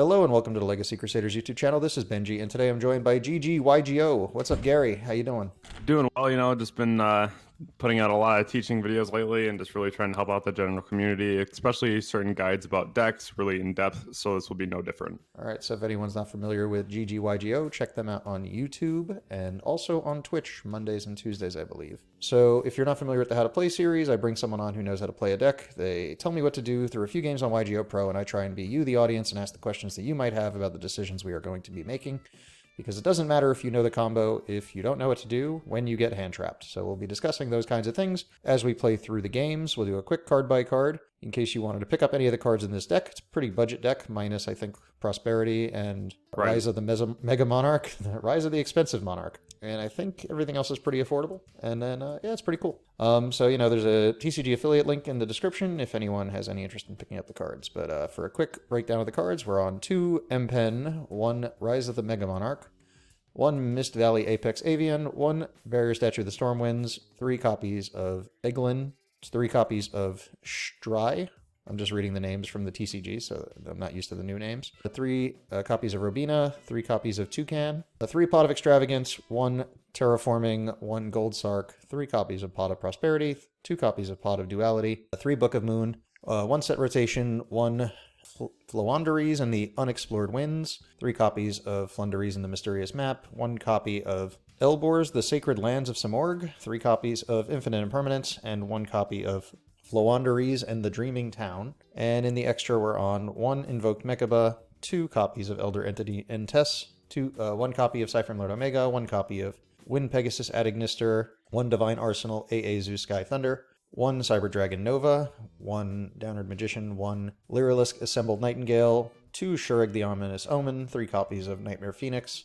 Hello and welcome to the Legacy Crusaders YouTube channel. This is Benji, and today I'm joined by GGYGO. What's up, Gary? How you doing? Doing well, just been putting out a lot of teaching videos lately and just really trying to help out the general community, especially certain guides about decks, really in depth, so this will be no different. All right, so if anyone's not familiar with GGYGO, check them out on YouTube and also on Twitch, Mondays and Tuesdays, I believe. So if you're not familiar with the How to Play series, I bring someone on who knows how to play a deck. They tell me what to do through a few games on YGOPRO, and I try and be you, the audience, and ask the questions that you might have about the decisions we are going to be making. Because it doesn't matter if you know the combo if you don't know what to do when you get hand trapped. So we'll be discussing those kinds of things as we play through the games. We'll do a quick card by card in case you wanted to pick up any of the cards in this deck. It's a pretty budget deck, minus, I think, Prosperity and Right. Raiza the Mega Monarch, Raiza the Expensive Monarch. And I think everything else is pretty affordable. And then, yeah, it's pretty cool. So, there's a TCG affiliate link in the description if anyone has any interest in picking up the cards. But for a quick breakdown of the cards, we're on 2 M-Pen, 1 Raiza the Mega Monarch, 1 Mist Valley Apex Avian, 1 Barrier Statue of the Stormwinds, 3 copies of Eglin, 3 copies of Stry. I'm just reading the names from the TCG, so I'm not used to the new names. 3 copies of Robina, 3 copies of Toucan, 3 Pot of Extravagance, 1 Terraforming, 1 Gold Sark, 3 copies of Pot of Prosperity, 2 copies of Pot of Duality, 3 Book of Moon, 1 set rotation, 1 Floowandereeze and the Unexplored Winds, 3 copies of Flundereze and the Mysterious Map, 1 copy of Elborz, the Sacred Lands of Samorg, 3 copies of Infinite Impermanence, and 1 copy of Floowandereeze and the Dreaming Town. And in the extra, we're on 1 Invoked Mechaba, 2 copies of Elder Entity Entess, 1 copy of Cypher Lord Omega, 1 copy of Wind Pegasus Adagnister, 1 Divine Arsenal AA Zeus Sky Thunder, 1 Cyber Dragon Nova, 1 Downward Magician, 1 Lyrilisk Assembled Nightingale, 2 Shurig the Ominous Omen, 3 copies of Nightmare Phoenix,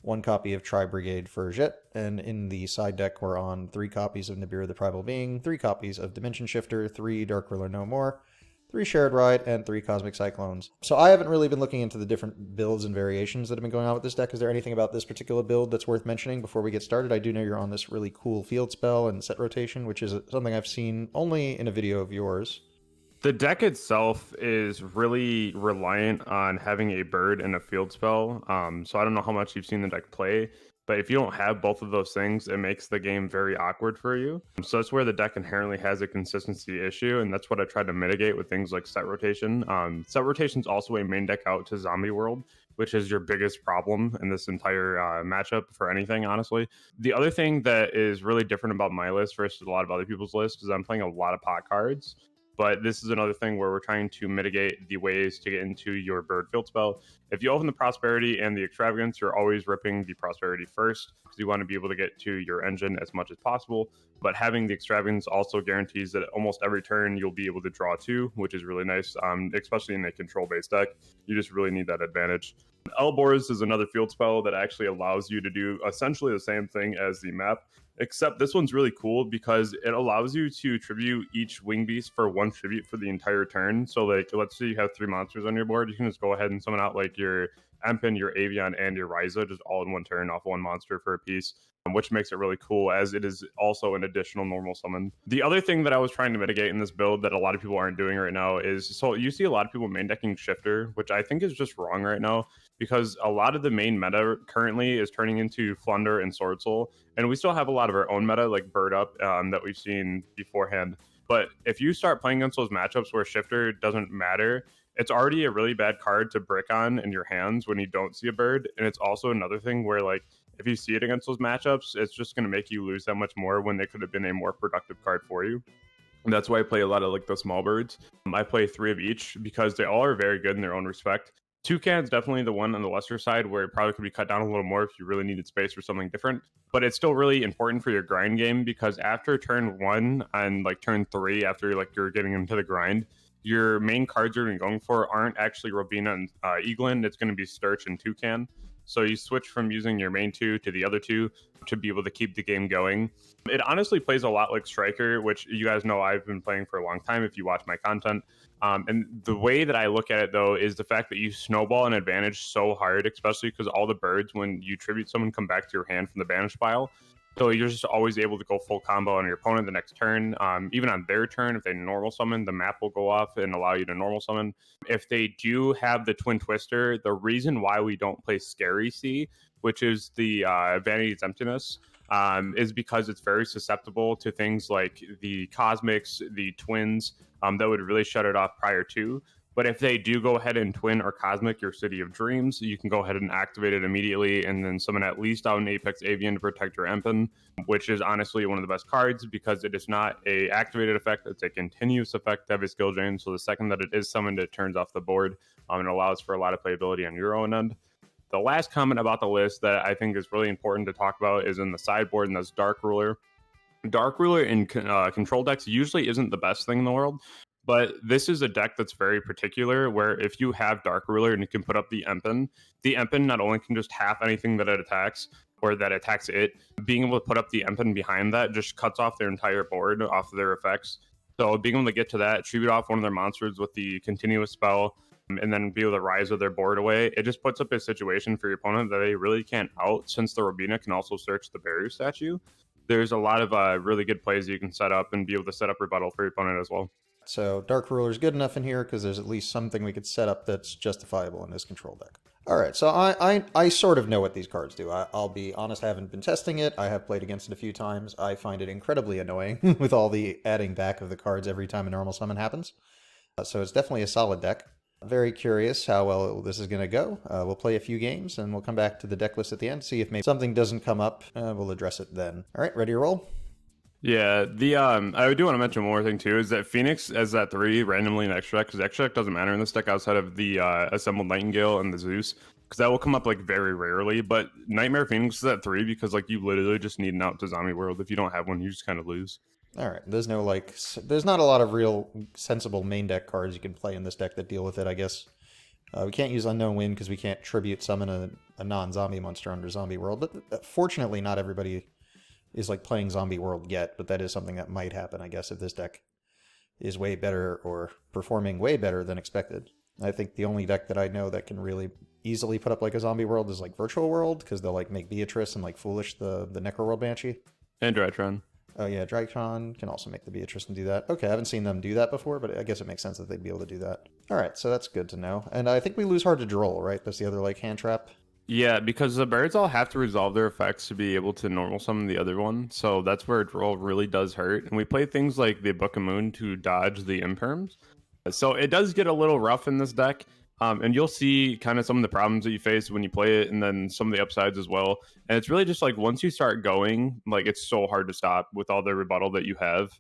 1 copy of Tri Brigade Furjet, and in the side deck we're on 3 copies of Nibiru the Primal Being, 3 copies of Dimension Shifter, 3 Dark Ruler No More, 3 Shared Ride, and 3 Cosmic Cyclones. So I haven't really been looking into the different builds and variations that have been going on with this deck. Is there anything about this particular build that's worth mentioning before we get started? I do know you're on this really cool field spell and set rotation, which is something I've seen only in a video of yours. The deck itself is really reliant on having a bird and a field spell, so I don't know how much you've seen the deck play, but if you don't have both of those things, it makes the game very awkward for you. So that's where the deck inherently has a consistency issue, and that's what I tried to mitigate with things like set rotation. Set rotation is also a main deck out to Zombie World, which is your biggest problem in this entire matchup for anything, honestly. The other thing that is really different about my list versus a lot of other people's lists is I'm playing a lot of pot cards. But this is another thing where we're trying to mitigate the ways to get into your bird field spell. If you open the Prosperity and the Extravagance, you're always ripping the Prosperity first because you want to be able to get to your engine as much as possible. But having the Extravagance also guarantees that almost every turn you'll be able to draw 2, which is really nice, especially in a control-based deck. You just really need that advantage. Elborz is another field spell that actually allows you to do essentially the same thing as the map, except this one's really cool because it allows you to tribute each wing beast for 1 tribute for the entire turn. So like, let's say you have 3 monsters on your board, you can just go ahead and summon out like your Empen, your Avian, and your Raiza just all in 1 turn off 1 monster for a piece, which makes it really cool as it is also an additional normal summon. The other thing that I was trying to mitigate in this build that a lot of people aren't doing right now is, so you see a lot of people main decking Shifter, which I think is just wrong right now because a lot of the main meta currently is turning into Flunder and Sword Soul, and we still have a lot of our own meta like Bird Up that we've seen beforehand. But if you start playing against those matchups where Shifter doesn't matter, it's already a really bad card to brick on in your hands when you don't see a bird. And it's also another thing where, like, if you see it against those matchups, it's just going to make you lose that much more when they could have been a more productive card for you. And that's why I play a lot of like the small birds. I play 3 of each because they all are very good in their own respect. Toucan's definitely the one on the lesser side where it probably could be cut down a little more if you really needed space for something different. But it's still really important for your grind game because after turn 1 and like turn 3, after like you're getting into the grind, your main cards you're going for aren't actually Robina and Eglin. It's going to be Sturch and Toucan. So you switch from using your main 2 to the other 2 to be able to keep the game going. It honestly plays a lot like Striker, which you guys know I've been playing for a long time if you watch my content. And the way that I look at it, though, is the fact that you snowball an advantage so hard, especially because all the birds, when you tribute someone, come back to your hand from the banished pile. So you're just always able to go full combo on your opponent the next turn. Even on their turn, if they normal summon, the map will go off and allow you to normal summon. If they do have the Twin Twister, the reason why we don't play Scary Sea, which is the Vanity's Emptiness, is because it's very susceptible to things like the Cosmics, the Twins, that would really shut it off prior to. But if they do go ahead and twin or cosmic your City of Dreams, you can go ahead and activate it immediately and then summon at least out an Apex Avian to protect your Empen, which is honestly one of the best cards because it is not a activated effect, it's a continuous effect to have a skill drain. So the second that it is summoned, it turns off the board and allows for a lot of playability on your own end. The last comment about the list that I think is really important to talk about is in the sideboard, and that's Dark Ruler. Dark Ruler in control decks usually isn't the best thing in the world, but this is a deck that's very particular where if you have Dark Ruler and you can put up the Empen not only can just half anything that it attacks or that attacks it, being able to put up the Empen behind that just cuts off their entire board off of their effects. So being able to get to that, tribute off one of their monsters with the continuous spell, and then be able to Raiza their board away, it just puts up a situation for your opponent that they really can't out since the Robina can also search the barrier statue. There's a lot of really good plays you can set up and be able to set up rebuttal for your opponent as well. So Dark Ruler is good enough in here because there's at least something we could set up that's justifiable in this control deck. All right, so I sort of know what these cards do. I'll be honest, I haven't been testing it. I have played against it a few times. I find it incredibly annoying with all the adding back of the cards every time a normal summon happens. So it's definitely a solid deck. Very curious how well this is going to go. We'll play a few games and we'll come back to the deck list at the end, see if maybe something doesn't come up. We'll address it then. All right, ready to roll? Yeah, the I do want to mention one more thing too, is that Phoenix as that 3 randomly in extra deck, because extra deck doesn't matter in this deck outside of the Assembled Nightingale and the Zeus, because that will come up like very rarely. But Nightmare Phoenix is at 3 because like you literally just need an out to Zombie World. If you don't have one, you just kind of lose. All right, there's no there's not a lot of real sensible main deck cards you can play in this deck that deal with it, I guess. We can't use Unknown Wind because we can't tribute summon a non-zombie monster under Zombie World, but fortunately not everybody is like playing Zombie World yet, but that is something that might happen, I guess, if this deck is way better or performing way better than expected. I think the only deck that I know that can really easily put up like a Zombie World is like Virtual World, because they'll like make Beatrice and like Foolish the Necroworld Banshee. And Drytron. Oh yeah, Drytron can also make the Beatrice and do that. Okay, I haven't seen them do that before, but I guess it makes sense that they'd be able to do that. All right, so that's good to know. And I think we lose Hard to Droll, right? That's the other like hand trap. Yeah, because the birds all have to resolve their effects to be able to normal summon the other one. So that's where Droll really does hurt. And we play things like the Book of Moon to dodge the imperms. So it does get a little rough in this deck. And you'll see kind of some of the problems that you face when you play it and then some of the upsides as well. And it's really just like once you start going, like it's so hard to stop with all the rebuttal that you have.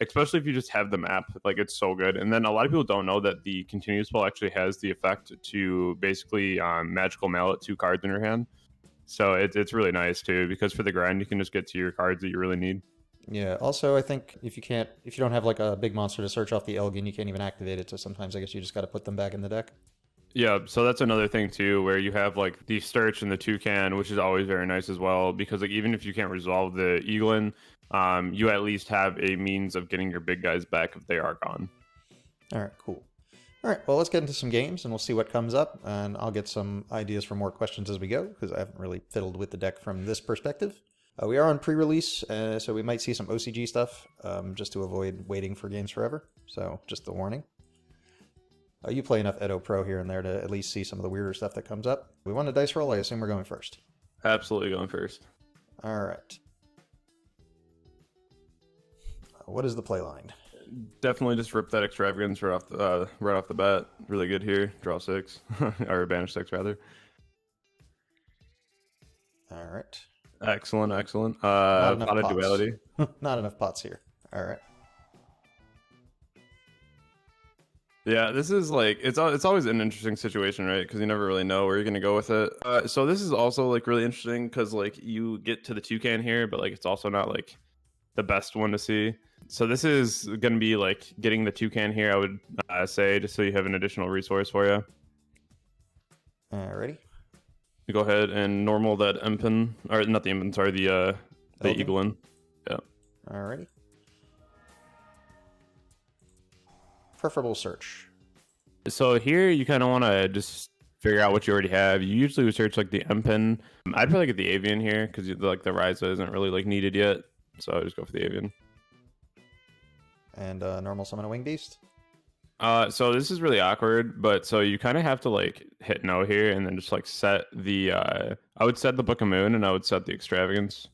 Especially if you just have the map, like it's so good. And then a lot of people don't know that the continuous spell actually has the effect to basically magical mallet 2 cards in your hand. So it's really nice too, because for the grind you can just get to your cards that you really need. Yeah. Also, I think if you don't have like a big monster to search off the Elgin, you can't even activate it. So sometimes I guess you just got to put them back in the deck. Yeah, so that's another thing too, where you have like the Sturch and the Toucan, which is always very nice as well, because like even if you can't resolve the Eaglin, you at least have a means of getting your big guys back if they are gone. All right, cool. All right, well, let's get into some games and we'll see what comes up, and I'll get some ideas for more questions as we go, because I haven't really fiddled with the deck from this perspective. We are on pre-release, so we might see some OCG stuff, just to avoid waiting for games forever, so just a warning. You play enough Edo Pro here and there to at least see some of the weirder stuff that comes up. We want a dice roll? I assume we're going first. Absolutely going first. All right. What is the play line? Definitely just rip that extravagance right off the bat. Really good here. Draw 6. Or banish 6, rather. All right. Excellent, excellent. Not enough Pot of pots. duality. Not enough pots here. All right. Yeah, this is like it's always an interesting situation, right? Because you never really know where you're gonna go with it. So this is also like really interesting because like you get to the Toucan here, but like it's also not like the best one to see. So this is gonna be like getting the Toucan here. I would say just so you have an additional resource for you. Alrighty. You go ahead and normal that Empen, or not the Empen, sorry, the Eaglin. Yeah. Alrighty. Preferable search. So here you kind of want to just figure out what you already have. You usually would search like the M pin. I'd probably get the avian here because like the Raiza isn't really like needed yet, so I just go for the avian. And normal summon a wing beast. So this is really awkward, but so you kind of have to like hit no here and then just like set the I would set the Book of Moon and I would set the extravagance.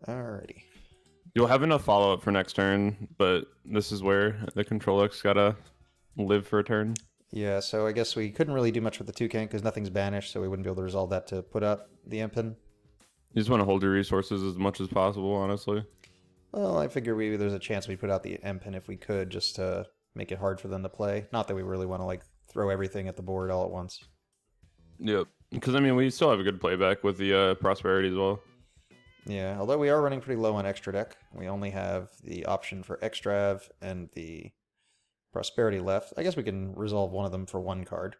Alrighty. You'll have enough follow up for next turn, but this is where the control X gotta live for a turn. Yeah, so I guess we couldn't really do much with the toucan because nothing's banished, so we wouldn't be able to resolve that to put out the Empin. You just want to hold your resources as much as possible, honestly. Well, I figure maybe there's a chance we put out the Empin if we could, just to make it hard for them to play. Not that we really want to like throw everything at the board all at once. Yep, because I mean we still have a good playback with the prosperity as well. Yeah, although we are running pretty low on extra deck. We only have the option for Extrav and the Prosperity left. I guess we can resolve one of them for one card.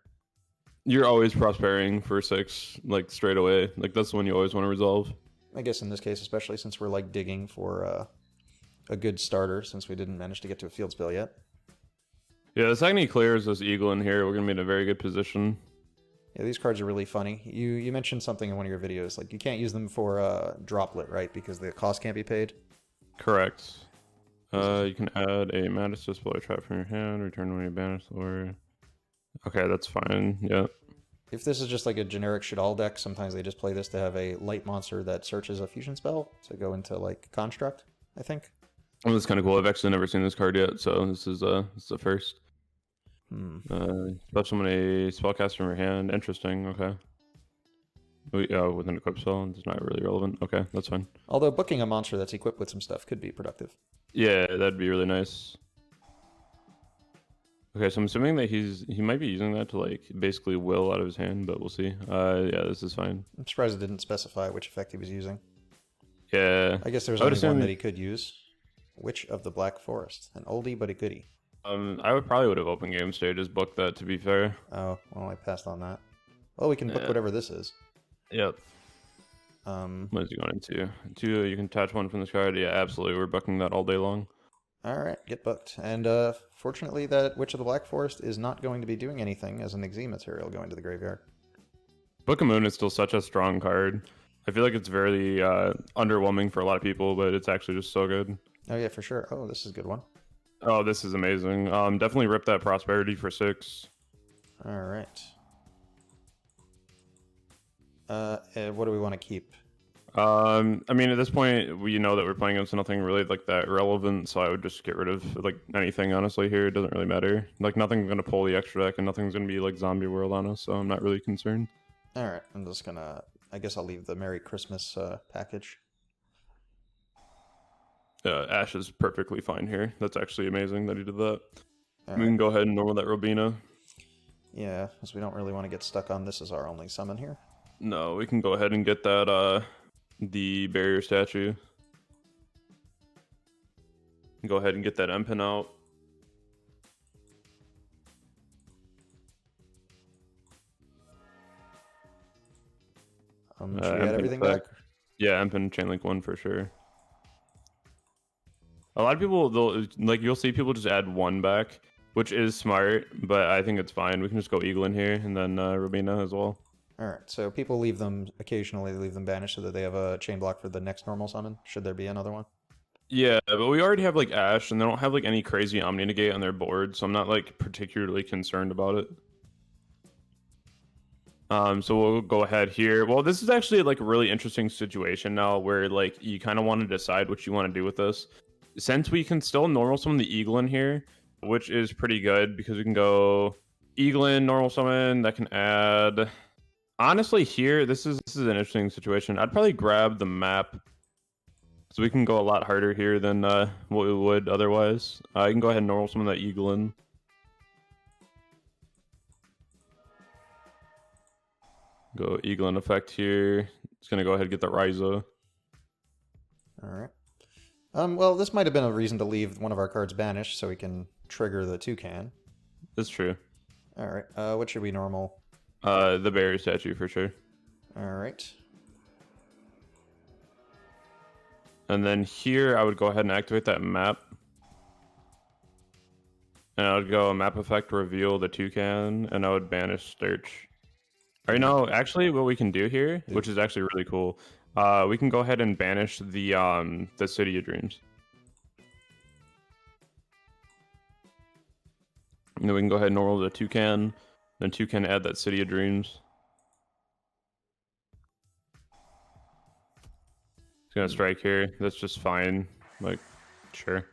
You're always prospering for 6, like straight away. Like that's the one you always want to resolve. I guess in this case, especially since we're like digging for a good starter, since we didn't manage to get to a field spell yet. Yeah, the second he clears this eagle in here, we're gonna be in a very good position. Yeah, these cards are really funny. You mentioned something in one of your videos, like you can't use them for droplet, right? Because the cost can't be paid. Correct. You can add a Madness Display trap from your hand, return when you banish or. Okay, that's fine. Yeah. If this is just like a generic shit-all deck, sometimes they just play this to have a light monster that searches a fusion spell to go into like construct, I think. Well, that's kind of cool. I've actually never seen this card yet, so this is the first. Special summon a spellcaster from your hand. Interesting. Okay. With an equip spell, it's not really relevant. Okay, that's fine. Although booking a monster that's equipped with some stuff could be productive. Yeah, that'd be really nice. Okay, so I'm assuming that he might be using that to like basically will out of his hand, but we'll see. Yeah, this is fine. I'm surprised it didn't specify which effect he was using. Yeah. I guess there's only one that he could use. Witch of the Black Forest. An oldie but a goodie. I would have open game stages booked that, to be fair. Oh, well, I passed on that. Well, we can book whatever this is. Yep. What is he going into? 2, you can attach 1 from this card. Yeah, absolutely. We're booking that all day long. Alright, get booked. And fortunately, that Witch of the Black Forest is not going to be doing anything as an Exi material going to the graveyard. Book of Moon is still such a strong card. I feel like it's very underwhelming for a lot of people, but it's actually just so good. Oh, yeah, for sure. Oh, this is a good one. Oh, this is amazing. Definitely rip that Prosperity for 6. Alright. What do we want to keep? I mean, at this point, we know that we're playing against nothing really like that relevant, so I would just get rid of like anything, honestly, here. It doesn't really matter. Like, nothing's going to pull the extra deck, and nothing's going to be like Zombie World on us, so I'm not really concerned. Alright, I'm just gonna... I guess I'll leave the Merry Christmas package. Ash is perfectly fine here. That's actually amazing that he did that. All we can go ahead and normal that Robina. Yeah, because we don't really want to get stuck on this as our only summon here. No, we can go ahead and get that, the barrier statue. Go ahead and get that M-Pin out. Should we add everything back? Yeah, M-Pin Chainlink 1 for sure. A lot of people, you'll see people just add 1 back, which is smart, but I think it's fine. We can just go Eagle in here and then Robina as well. Alright, so people leave them, occasionally leave them banished so that they have a chain block for the next normal summon, should there be another one. Yeah, but we already have like Ash, and they don't have like any crazy Omni Negate on their board, so I'm not like particularly concerned about it. So we'll go ahead here. Well, this is actually like a really interesting situation now where like you kind of want to decide what you want to do with this. Since we can still normal summon the Eagle in here, which is pretty good because we can go Eagle in, normal summon, that can add... Honestly, here, this is an interesting situation. I'd probably grab the map so we can go a lot harder here than what we would otherwise. I can go ahead and normal summon that Eagle in. Go Eagle in effect here. It's going to go ahead and get the Raiza. Alright. Well, this might have been a reason to leave one of our cards banished so we can trigger the toucan. That's true. Alright, what should we normal? The barrier statue for sure. Alright. And then here, I would go ahead and activate that map. And I would go map effect, reveal the toucan, and I would banish search. Or no, actually, what we can do here, which is actually really cool, we can go ahead and banish the City of Dreams. And then we can go ahead and normal the toucan, then toucan add that City of Dreams. It's gonna strike here. That's just fine. Like, sure.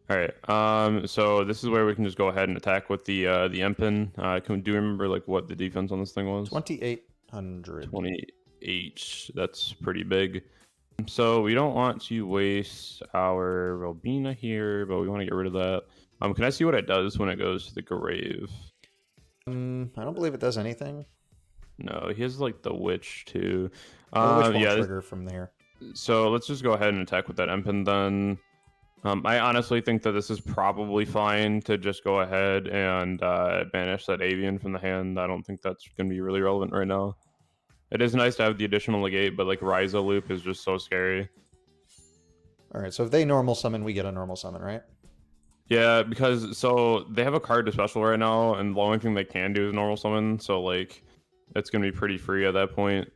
All right. So this is where we can just go ahead and attack with the Empen. Do you remember like what the defense on this thing was? 2,800. 28. That's pretty big. So we don't want to waste our Robina here, but we want to get rid of that. Can I see what it does when it goes to the grave? I don't believe it does anything. No, he has like the witch too. The witch won't trigger from there. So let's just go ahead and attack with that Empen then. I honestly think that this is probably fine to just go ahead and banish that avian from the hand. I don't think that's going to be really relevant right now. It is nice to have the additional negate, but like Raiza loop is just so scary. All right, so if they normal summon, we get a normal summon, right? Yeah, because so they have a card to special right now, and the only thing they can do is normal summon. So like, it's going to be pretty free at that point.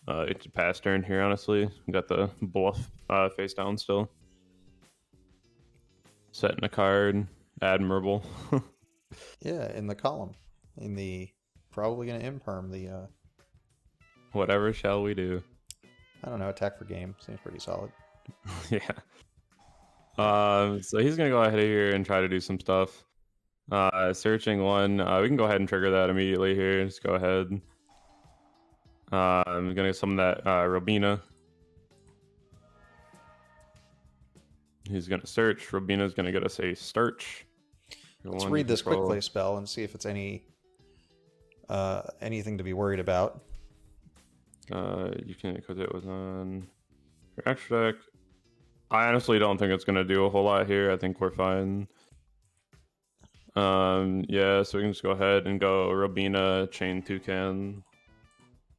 It's a pass turn here, honestly. We got the bluff face down still. Setting a card, admirable. Yeah, in the column, in the probably gonna imperm the. Whatever shall we do? I don't know. Attack for game seems pretty solid. Yeah. So he's gonna go ahead here and try to do some stuff. Searching one. We can go ahead and trigger that immediately here. Just go ahead. I'm gonna summon that Robina. He's gonna search. Robina's gonna get us a starch. Let's read this quick play spell and see if it's anything to be worried about. You can, because it was on your extra deck. I honestly don't think it's gonna do a whole lot here. I think we're fine. Yeah, so we can just go ahead and go Robina, chain toucan.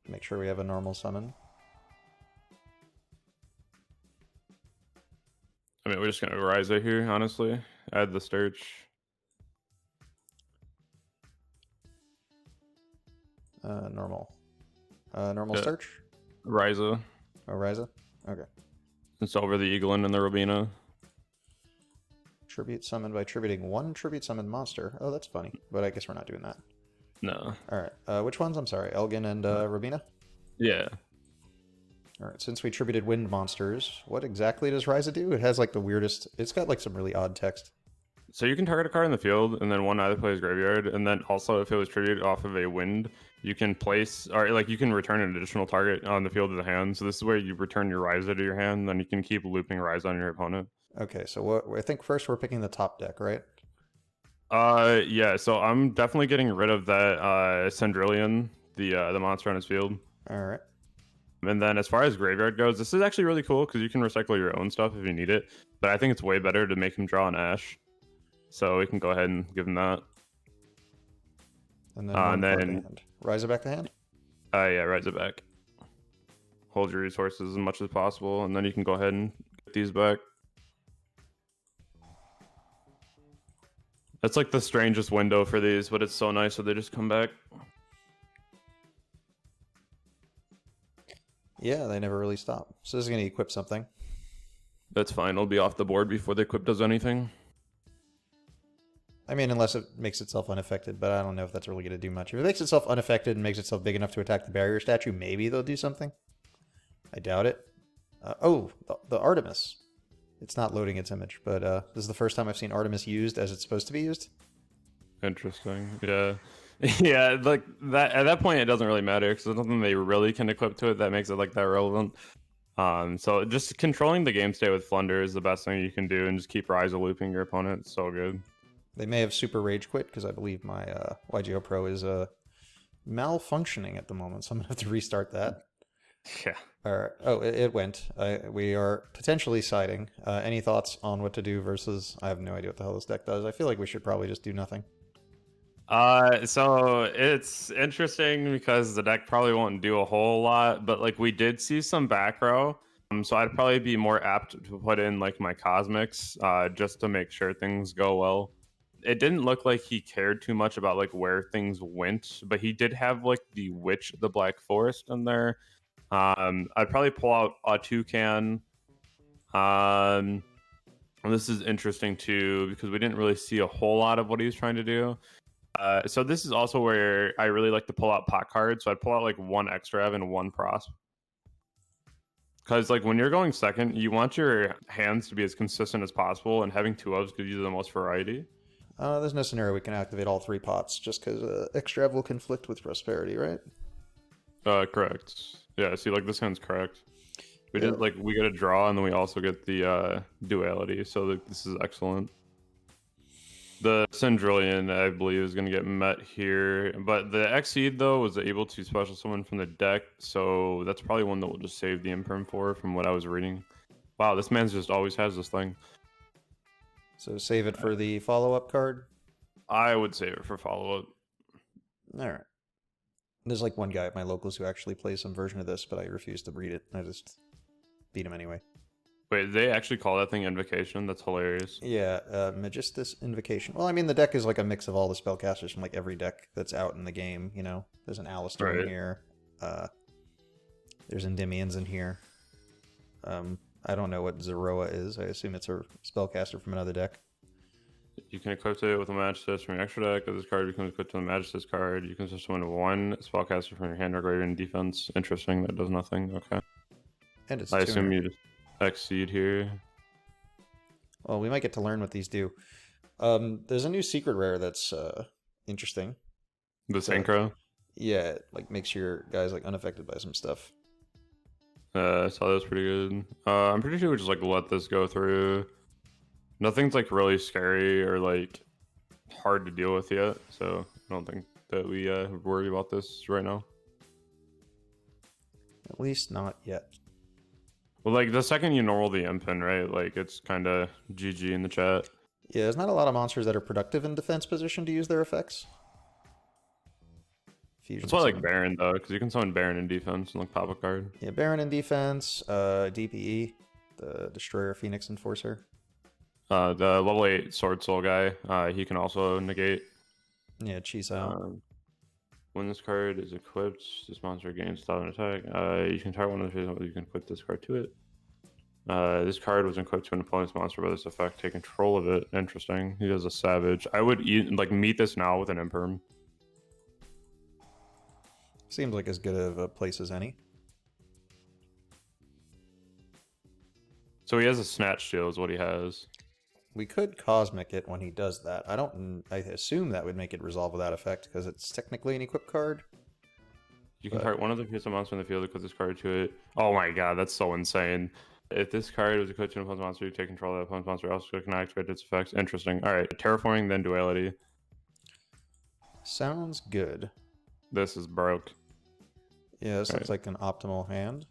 Make sure we have a normal summon. I mean, we're just gonna Raiza here, honestly. Add the Sturch. Normal. Normal search? Raiza. Oh, Raiza? Okay. It's over the Eaglin and the Robina. Tribute summoned by tributing one tribute summoned monster. Oh, that's funny. But I guess we're not doing that. No. Alright. Which ones? I'm sorry. Elgin and Robina? Yeah. Alright, since we tributed wind monsters, what exactly does Raiza do? It has like the weirdest... It's got like some really odd text. So you can target a card in the field, and then one either plays graveyard, and then also if it was tributed off of a wind, you can place, or like you can return an additional target on the field of the hand. So this is where you return your Raiza to your hand, then you can keep looping Raiza on your opponent. Okay, so what I think first we're picking the top deck, right? Yeah, so I'm definitely getting rid of that Cendrilion, the monster on his field. Alright. And then as far as graveyard goes, this is actually really cool because you can recycle your own stuff if you need it. But I think it's way better to make him draw an Ash. So we can go ahead and give him that. And then Raiza back to hand? Yeah, Raiza back. Hold your resources as much as possible, and then you can go ahead and get these back. That's like the strangest window for these, but it's so nice that they just come back. Yeah, they never really stop. So this is going to equip something. That's fine. It'll be off the board before the equip does anything. I mean, unless it makes itself unaffected, but I don't know if that's really going to do much. If it makes itself unaffected and makes itself big enough to attack the barrier statue, maybe they'll do something. I doubt it. The Artemis. It's not loading its image, but this is the first time I've seen Artemis used as it's supposed to be used. Interesting. Yeah. Yeah, like that at that point it doesn't really matter because there's nothing they really can equip to it that makes it like that relevant. So just controlling the game state with Flunder is the best thing you can do, and just keep Raiza looping your opponent. It's so good. They may have super rage quit because I believe my YGOPRO is malfunctioning at the moment, so I'm gonna have to restart that. Yeah. All right. Oh, it went. We are potentially siding. Any thoughts on what to do versus? I have no idea what the hell this deck does. I feel like we should probably just do nothing. So it's interesting because the deck probably won't do a whole lot, but like we did see some back row. So I'd probably be more apt to put in like my Cosmics, just to make sure things go well. it didn't look like he cared too much about like where things went, but he did have like the Witch of the Black Forest in there. I'd probably pull out a Toucan. And this is interesting too because we didn't really see a whole lot of what he was trying to do. So this is also where I really like to pull out pot cards. So I'd pull out like one extra and one prosp. Because like when you're going second, you want your hands to be as consistent as possible, and having two ofs gives you the most variety. There's no scenario we can activate all 3 pots just because extra will conflict with prosperity, right? Correct. Yeah, see, like this hand's correct. We did like we get a draw, and then we also get the duality. So like, this is excellent. The Cendrilian, I believe, is going to get met here, but the Exceed though was able to special summon from the deck, so that's probably one that we'll just save the Imperm for, from what I was reading. Wow, this man's just always has this thing. So save it for the follow-up card? I would save it for follow-up. Alright. There's like one guy at my locals who actually plays some version of this, but I refuse to read it. I just beat him anyway. Wait, they actually call that thing Invocation? That's hilarious. Yeah, Magistus Invocation. Well, I mean, the deck is like a mix of all the spellcasters from like every deck that's out in the game, you know? There's an Alistair in here. There's Endymions in here. I don't know what Zeroa is. I assume it's a spellcaster from another deck. You can equip it with a Magistus from your extra deck. If this card becomes equipped to the Magistus card, you can summon one spellcaster from your hand or graveyard in defense. Interesting, that does nothing. Okay. And it's I assume you just Exceed here. Well, we might get to learn what these do. There's a new secret rare that's interesting. The Synchro? Yeah, it like makes your guys like unaffected by some stuff. I saw that was pretty good. I'm pretty sure we just like let this go through. Nothing's like really scary or like hard to deal with yet, so I don't think that we worry about this right now. At least not yet. Well, like the second you normal the Impin, right? Like it's kind of GG in the chat. Yeah, there's not a lot of monsters that are productive in defense position to use their effects. Fusion That's why I like Baron though, because you can summon Baron in defense and like pop a card. Yeah, Baron in defense, DPE, the Destroyer Phoenix Enforcer. The level 8 Sword Soul guy, he can also negate. Yeah, Chisao. When this card is equipped, this monster gains stop and attack. You can target one of the phases, you can equip this card to it. This card was equipped to an opponent's monster by this effect. Take control of it. Interesting. He has a Savage. I would meet this now with an Imperm. Seems like as good of a place as any. So he has a Snatch Steal is what he has. We could Cosmic it when he does that. I assume that would make it resolve without effect, because it's technically an equip card. You can target one of the pieces of monster in the field, equip this card to it. Oh my god, that's so insane. If this card was equipped to an opponent's monster, you take control of the opponent's monster, also can activate its effects. Interesting. Alright, Terraforming, then Duality. Sounds good. This is broke. Yeah, this looks like an optimal hand.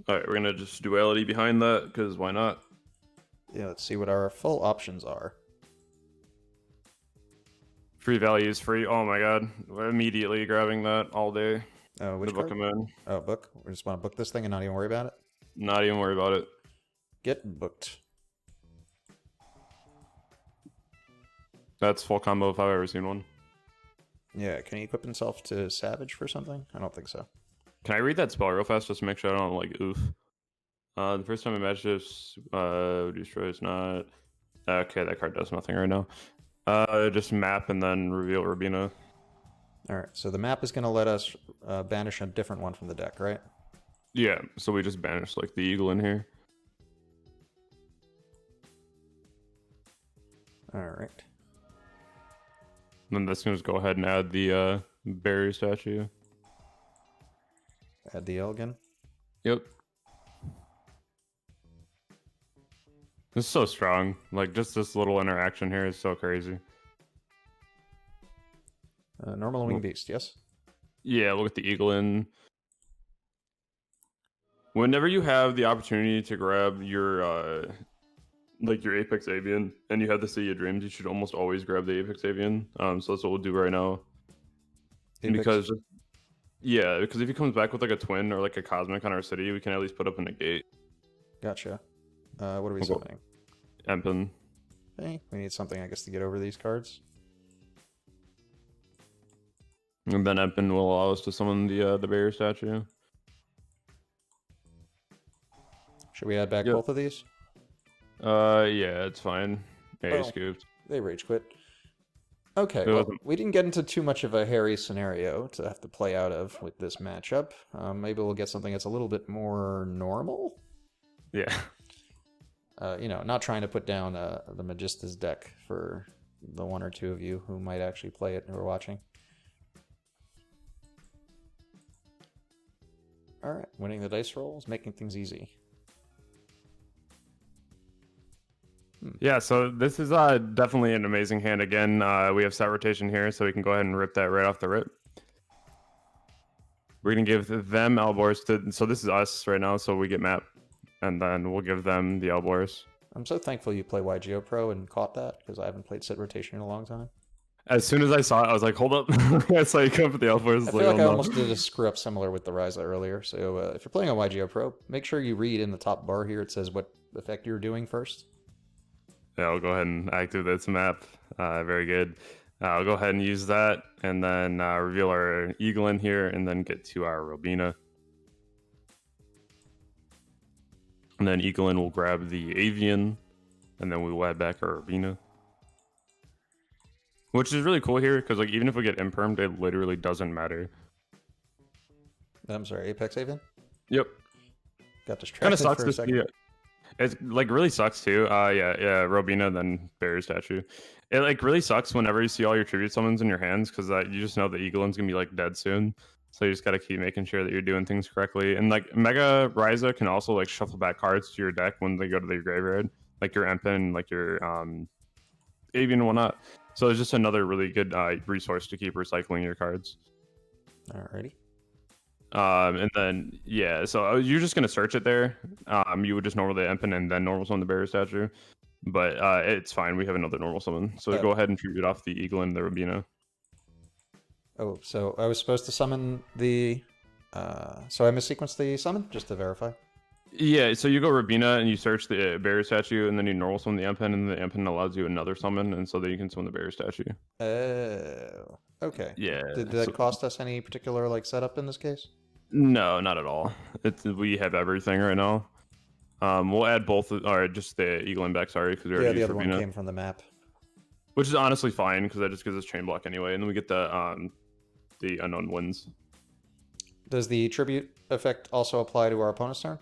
Alright, we're gonna just Duality behind that, because why not? Yeah, let's see what our full options are. Free value is free. Oh my god. We're immediately grabbing that all day. Oh, which book card? them in. Oh, book? We just want to book this thing and not even worry about it? Not even worry about it. Get booked. That's full combo if I've ever seen one. Yeah, can he equip himself to Savage for something? I don't think so. Can I read that spell real fast just to make sure I don't like oof? The first time I match this, destroy is not. Okay, that card does nothing right now. Just map and then reveal Rubina. Alright, so the map is going to let us banish a different one from the deck, right? Yeah, so we just banish like the eagle in here. Alright. Then that's gonna just go ahead and add the barrier statue. Add the Elgin. Yep. This is so strong. Like just this little interaction here is so crazy. Normal Wing Beast, yes? Yeah, we'll get the eagle in. Whenever you have the opportunity to grab your like your Apex Avian and you have the Sea of Dreams, you should almost always grab the Apex Avian. So that's what we'll do right now. Apex. Because yeah, because if he comes back with like a twin or like a cosmic on our city, we can at least put up a negate. Gotcha. What are we summoning? Empin. Okay, we need something, I guess, to get over these cards. And then Empen will allow us to summon the barrier statue. Should we add back Yep. both of these? Yeah, it's fine. Yeah, Oh. scooped. They rage quit. Okay, It well, wasn't- we didn't get into too much of a hairy scenario to have to play out of with this matchup. Maybe we'll get something that's a little bit more normal. Yeah. You know, not trying to put down the Magista's deck for the one or two of you who might actually play it who are watching. Alright, winning the dice rolls, making things easy. Yeah, so this is definitely an amazing hand. Again, we have set rotation here, so we can go ahead and rip that right off the rip. We're going to give them Alborz to... So this is us right now, so we get map. And then we'll give them the Alborz. I'm so thankful you play YGOPRO and caught that, because I haven't played set rotation in a long time. As soon as I saw it, I was like, hold up. I saw you come up with the Alborz. I feel like I almost did a screw up similar with the Raiza earlier. So if you're playing on YGOPRO, make sure you read in the top bar here, it says what effect you're doing first. Yeah, I'll go ahead and activate this map. Very good. I'll go ahead and use that, and then reveal our Eagle in here, and then get to our Robina. And then Eaglin will grab the Avian, and then we will add back our Robina. Which is really cool here, because like even if we get impermed, it literally doesn't matter. I'm sorry, Apex Avian? Yep. Got Kind distracted of sucks for a to second. see. It's like really sucks too. Yeah, Robina, then barrier statue. It like really sucks whenever you see all your tribute summons in your hands, because you just know that Eaglin's gonna be like dead soon. So you just gotta keep making sure that you're doing things correctly. And like Mega Raiza can also like shuffle back cards to your deck when they go to the graveyard, like your Empen, like your Avian and whatnot. So it's just another really good resource to keep recycling your cards. Alrighty. And then yeah, so you're just gonna search it there. You would just normally Empen and then normal summon the barrier statue, but it's fine. We have another normal summon, so go ahead and tribute off the Eagle and the Robina. Oh, so I was supposed to summon the. So I missequenced the summon just to verify. Yeah, so you go Robina and you search the barrier statue, and then you normal summon the Empen, and the Empen allows you another summon, and so then you can summon the barrier statue. Oh, okay. Yeah. Did that cost us any particular like setup in this case? No, not at all. We have everything right now. We'll add both, or just the Eagle and back. Sorry, because we already The used other Robina, one came from the map. which is honestly fine because that just gives us chain block anyway, and then we get the unknown wins. Does the tribute effect also apply to our opponent's turn?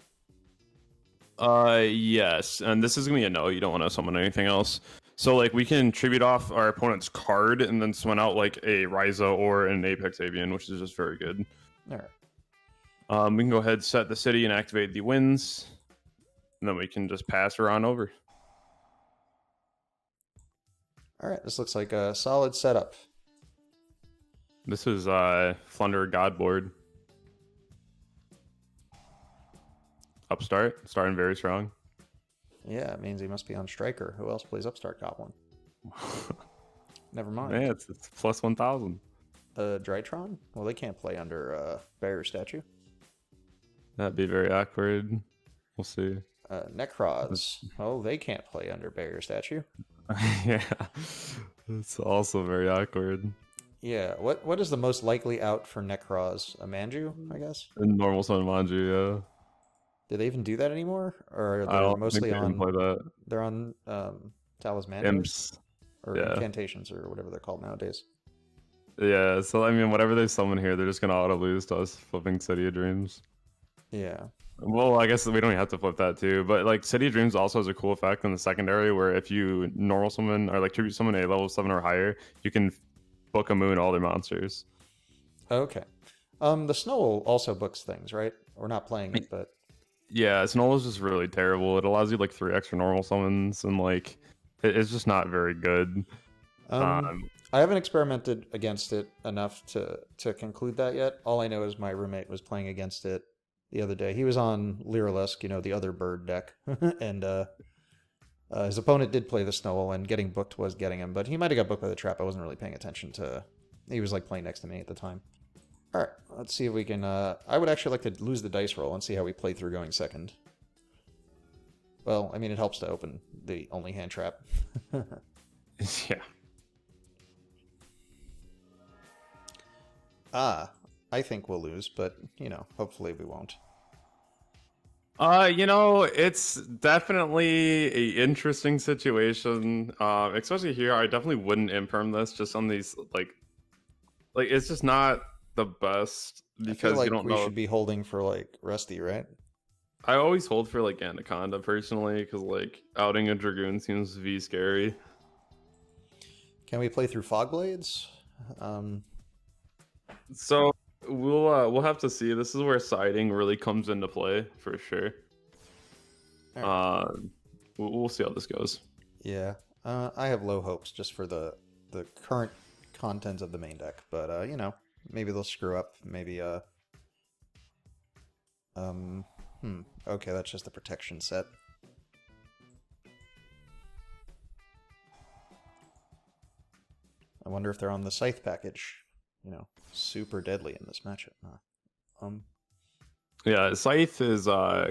Yes, and this is gonna be a no. You don't want to summon anything else. So like we can tribute off our opponent's card and then summon out like a Raiza or an Apex Avian, which is just very good. All right. We can go ahead, set the city, and activate the winds, and then we can just pass her on over. All right. This looks like a solid setup. This is Flundereze God board. Upstart, starting very strong. Yeah, it means he must be on Striker. Who else plays Upstart Goblin? Never mind. Man, it's plus 1,000. Drytron? Well, they can't play under Barrier Statue. That'd be very awkward. We'll see. Necroz. Oh, they can't play under Barrier Statue. Yeah, it's also very awkward. Yeah, what is the most likely out for Necroz? A Manju, I guess? And normal summon Manju, yeah. Do they even do that anymore? Or I they're don't mostly think they can play that. they're on Talisman Imps. or yeah. incantations or whatever they're called nowadays. Yeah, so I mean, whatever they summon here, they're just gonna auto lose to us flipping City of Dreams. Yeah. Well, I guess we don't have to flip that too, but like City of Dreams also has a cool effect in the secondary where if you normal summon or like tribute summon a level 7 or higher, you can book a moon all their monsters. Okay. The Snow also books things, right? We're not playing it, but Yeah, Snow is just really terrible. It allows you like 3 extra normal summons, and like it's just not very good. I haven't experimented against it enough to conclude that yet. All I know is my roommate was playing against it the other day. He was on Lyrilisk, the other bird deck, and his opponent did play the Snow, and getting booked was getting him, but he might have got booked by the trap. I wasn't really paying attention to. He was like playing next to me at the time. All right, let's see if we can. I would actually like to lose the dice roll and see how we play through going second. Well, I mean, it helps to open the only hand trap. Yeah. I think we'll lose, but, you know, hopefully we won't. It's definitely a interesting situation. Especially here, I definitely wouldn't imperm this just on these like it's just not the best I feel because you like don't we know. should be holding for, like, Rusty, right? I always hold for like Anaconda personally because like outing a Dragoon seems to be scary. Can we play through Fogblades? So we'll have to see. This is where siding really comes into play for sure. All right. We'll see how this goes. Yeah. I have low hopes just for the current content of the main deck, but you know, maybe they'll screw up. Maybe okay, that's just the protection set. I wonder if they're on the Scythe package. You know, super deadly in this matchup. Yeah, Scythe is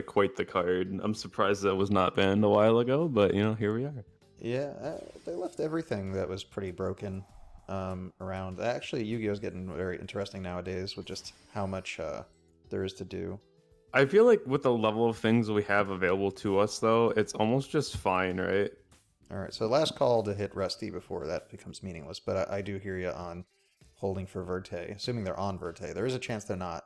quite the card. I'm surprised that was not banned a while ago, but you know, here we are. Yeah, they left everything that was pretty broken around. Actually, Yu-Gi-Oh's getting very interesting nowadays with just how much there is to do. I feel like with the level of things we have available to us, though, it's almost just fine, right? All right, so last call to hit Rusty before that becomes meaningless, but I do hear you on holding for Verte, assuming they're on Verte. There is a chance they're not.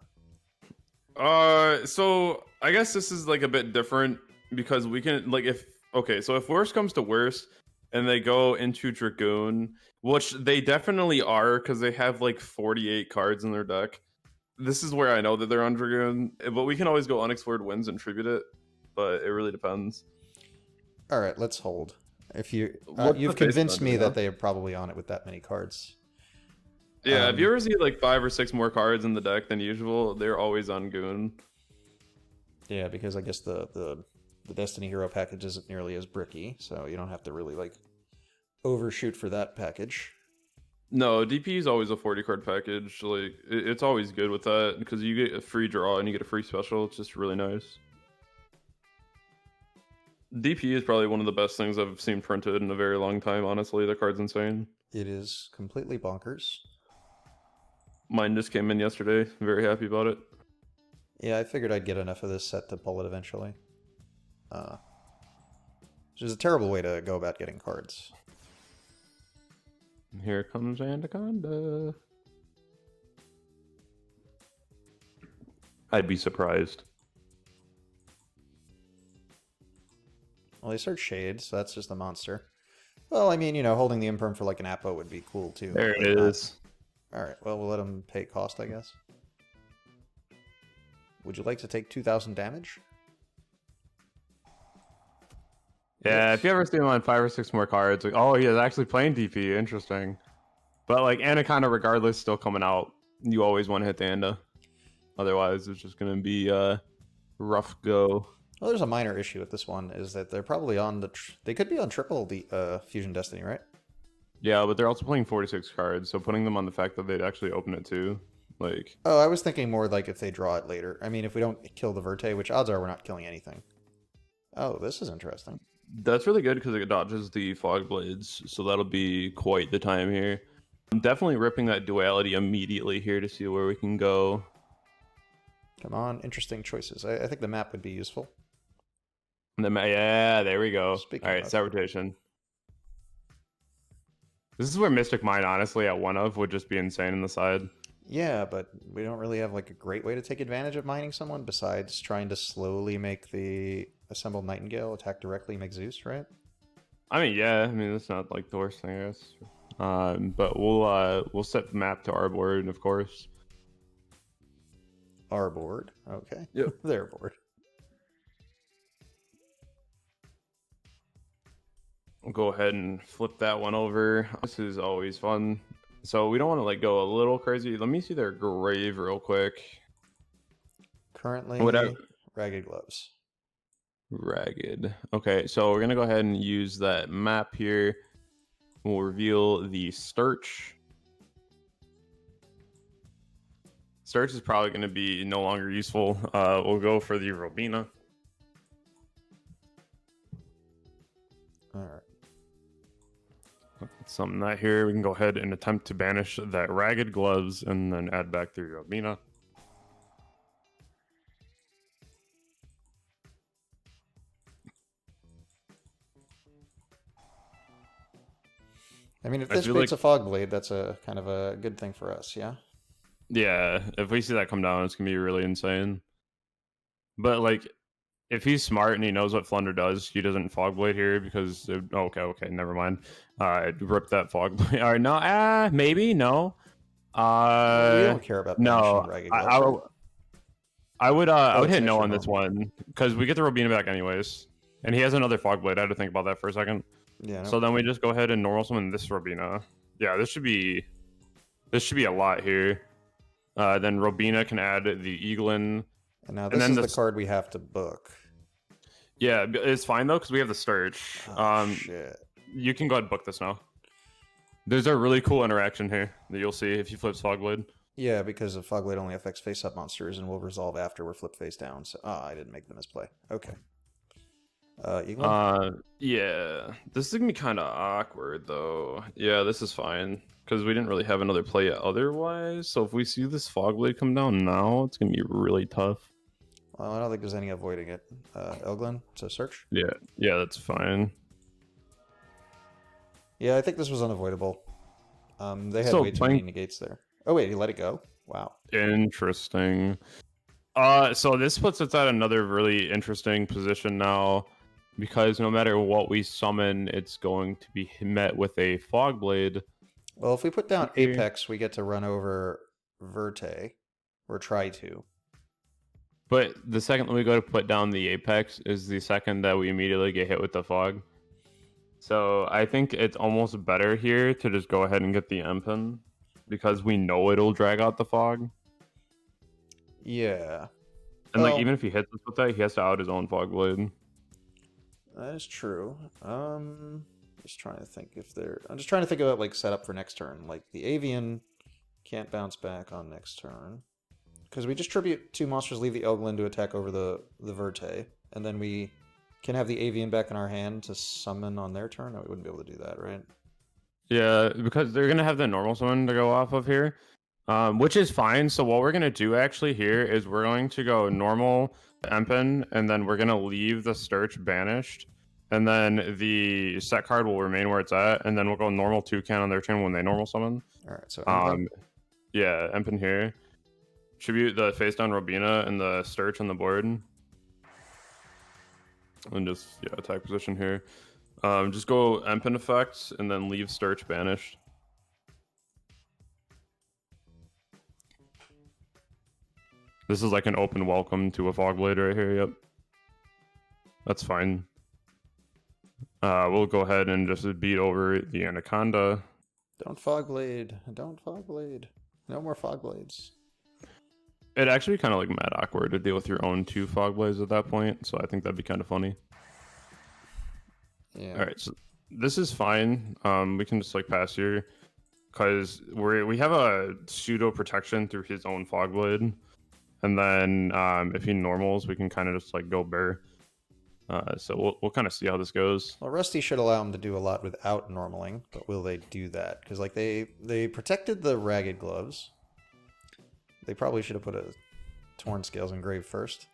So I guess this is like a bit different because we can like if okay, so if worst comes to worst and they go into Dragoon, which they definitely are because they have like 48 cards in their deck. This is where I know that they're on Dragoon, but we can always go unexplored wins and tribute it, but it really depends. All right, let's hold. If you What's you've the face convinced button, me you know? that they are probably on it with that many cards. Yeah, if you ever see like 5 or 6 more cards in the deck than usual, they're always on Goon. Yeah, because I guess the Destiny Hero package isn't nearly as bricky, so you don't have to really like overshoot for that package. No, DP is always a 40 card package. Like it's always good with that because you get a free draw and you get a free special. It's just really nice. DP is probably one of the best things I've seen printed in a very long time. Honestly, the card's insane. It is completely bonkers. Mine just came in yesterday. Very happy about it. Yeah, I figured I'd get enough of this set to pull it eventually. Which is a terrible way to go about getting cards. Here comes Anaconda. I'd be surprised. Well, they search Shade, so that's just a monster. Well, I mean, you know, holding the Imperm for like an Appo would be cool too. There but it not- is. Alright, well, we'll let him pay cost, I guess. Would you like to take 2,000 damage? Yeah, Yes. if you ever see him on 5 or 6 more cards, like, oh, he is actually playing DP. Interesting. But like Anaconda, regardless, still coming out. You always want to hit the Anda. Otherwise, it's just gonna be a rough go. Well, there's a minor issue with this one, is that they're probably on the... they could be on triple Fusion Destiny, right? Yeah, but they're also playing 46 cards, so putting them on the fact that they'd actually open it too, like. Oh, I was thinking more like if they draw it later. I mean, if we don't kill the Verte, which odds are we're not killing anything. Oh, this is interesting. That's really good because it dodges the fog blades, so that'll be quite the time here. I'm definitely ripping that duality immediately here to see where we can go. Come on, interesting choices. I think the map would be useful. Yeah, there we go. Speaking All right, of- set rotation. This is where Mystic Mine, honestly, at one of would just be insane in the side. Yeah, but we don't really have like a great way to take advantage of mining someone besides trying to slowly make the assembled Nightingale attack directly make Zeus, right? I mean, yeah, I mean that's not like the worst thing, I guess. But we'll set the map to our board, of course. Our board. Okay. Yep. Their board. We'll go ahead and flip that one over. This is always fun. So we don't want to like go a little crazy. Let me see their grave real quick. Currently, Whatever. Ragged Gloves. Ragged. Okay, so we're gonna go ahead and use that map here. We'll reveal the Sturch. Sturch is probably gonna be no longer useful. We'll go for the Robina. All right. Something that here we can go ahead and attempt to banish that Ragged Gloves and then add back the Robina. I mean, if I this feel beats like- a Fog Blade, that's a kind of a good thing for us, yeah? Yeah, if we see that come down, it's gonna be really insane. But like, if he's smart and he knows what Flunder does, he doesn't Fog Blade here because okay, never mind. Rip that Fog Blade. All right, no, maybe no. We don't care about banishing No, Ragged I, Gloves, right? I would Oh, would it's hit no extra on this normal. one because we get the Robina back anyways, and he has another Fog Blade. I had to think about that for a second. Yeah. So then we just go ahead and normal summon this Robina. Yeah, this should be a lot here. Then Robina can add the Eaglin. And now and this then is the this- card we have to book. Yeah, it's fine though because we have the Sturge. Oh, shit. You can go ahead and book this now. There's a really cool interaction here that you'll see if you flip Fogblade. Yeah, because the Fog Blade only affects face-up monsters and will resolve after we're flipped face down. So, I didn't make the misplay. Okay. Eaglin? Yeah, this is gonna be kind of awkward though. Yeah, this is fine because we didn't really have another play otherwise. So if we see this Fogblade come down now, it's gonna be really tough. Well, I don't think there's any avoiding it. Elglin, so search? Yeah, that's fine. Yeah, I think this was unavoidable. They had So way too many negates there. Oh, wait, he let it go? Wow. Interesting. So this puts us at another really interesting position now, because no matter what we summon, it's going to be met with a Fogblade. Well, if we put down Okay. Apex, we get to run over Verte. Or try to. But the second that we go to put down the Apex is the second that we immediately get hit with the Fog. So I think it's almost better here to just go ahead and get the Empen, because we know it'll drag out the Fog. Yeah. And Well- like even if he hits us with that, he has to out his own Fogblade. That is true. Just trying to think if there. I'm just trying to think about like setup for next turn. Like the Avian can't bounce back on next turn because we just tribute 2 monsters, leave the Elglin to attack over the Verte, and then we can have the Avian back in our hand to summon on their turn. No, we wouldn't be able to do that, right? Yeah, because they're gonna have the normal summon to go off of here, which is fine. So what we're gonna do actually here is we're going to go normal Empen, and then we're gonna leave the Sturge banished, and then the set card will remain where it's at, and then we'll go normal Toucan on their turn when they normal summon. All right. So Empen. Yeah, Empen here. Tribute the face down Robina and the Sturge on the board, and just attack position here. Just go Empen effects and then leave Sturge banished. This is like an open welcome to a Fogblade right here. Yep, that's fine. We'll go ahead and just beat over the Anaconda. Don't Fogblade. Don't Fogblade. No more Fogblades. It'd actually be kind of like mad awkward to deal with your own 2 Fogblades at that point, so I think that'd be kind of funny. Yeah. All right, so this is fine. We can just like pass here because we have a pseudo protection through his own Fogblade, and then if he normals, we can kind of just like go bear. So we'll kind of see how this goes. Well, Rusty should allow them to do a lot without normaling, but will they do that? Because like they protected the Ragged Gloves. They probably should have put a Torn Scales engraved first.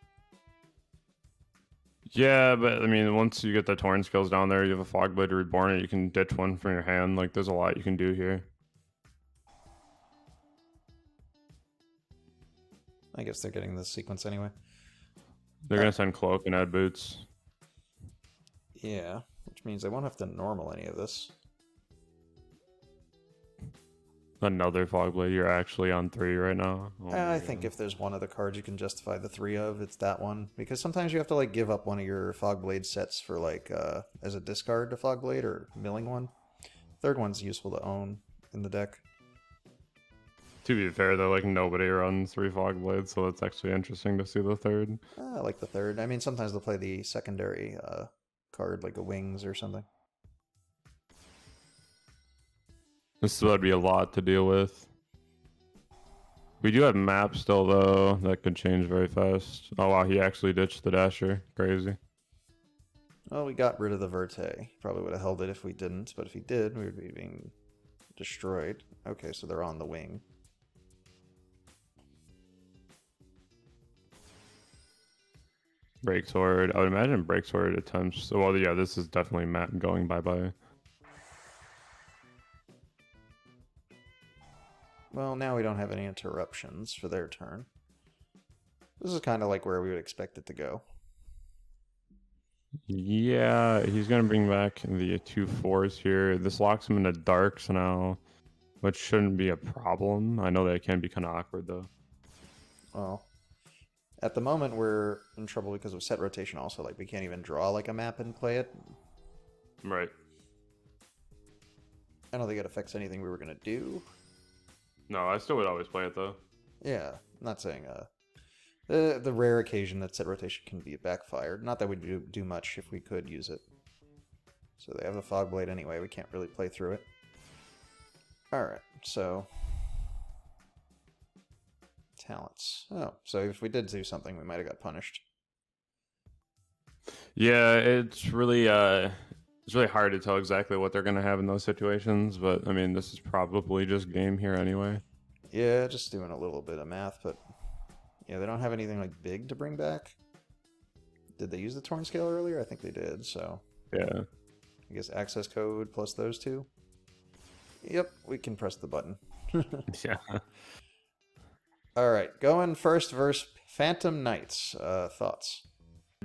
Yeah, but I mean, once you get the Torn Skills down there, you have a Fogblade Reborn, and you can ditch one from your hand. Like, there's a lot you can do here. I guess they're getting this sequence anyway. They're gonna send Cloak and add Boots. Yeah, which means they won't have to normal any of this. Another Fogblade. You're actually on 3 right now. Oh my I think God. if there's one of the cards you can justify the 3 of, it's that one. Because sometimes you have to like give up one of your Fogblade sets for like as a discard to Fogblade or milling one. Third one's useful to own in the deck. To be fair, though, like nobody runs 3 Fogblades, so it's actually interesting to see the third. I like the third. I mean, sometimes they'll play the secondary card, like a Wings or something. This would be a lot to deal with. We do have maps still, though. That could change very fast. Oh, wow. He actually ditched the Dasher. Crazy. Well, we got rid of the Verte. Probably would have held it if we didn't, but if he did, we would be being destroyed. Okay, so they're on the wing. Breaksword. I would imagine Breaksword attempts. So, well, yeah, this is definitely Matt going bye-bye. Well, now we don't have any interruptions for their turn. This is kind of like where we would expect it to go. Yeah, he's going to bring back the 2/4s here. This locks him into darks now, which shouldn't be a problem. I know that it can be kind of awkward, though. Well, at the moment we're in trouble because of set rotation also. Like, we can't even draw like a map and play it. Right. I don't think it affects anything we were going to do. No, I still would always play it, though. Yeah, I'm not saying the rare occasion that set rotation can be backfired. Not that we'd do much if we could use it. So they have the Fog Blade anyway. We can't really play through it. Alright, so... talents. Oh, so if we did do something, we might have got punished. Yeah, it's really hard to tell exactly what they're going to have in those situations, but I mean, this is probably just game here anyway. Yeah, just doing a little bit of math, but yeah, they don't have anything like big to bring back. Did they use the Torn Scale earlier? I think they did, so Yeah. I guess access code plus those two. Yep, we can press the button. Yeah. Alright, going first versus Phantom Knights. Thoughts?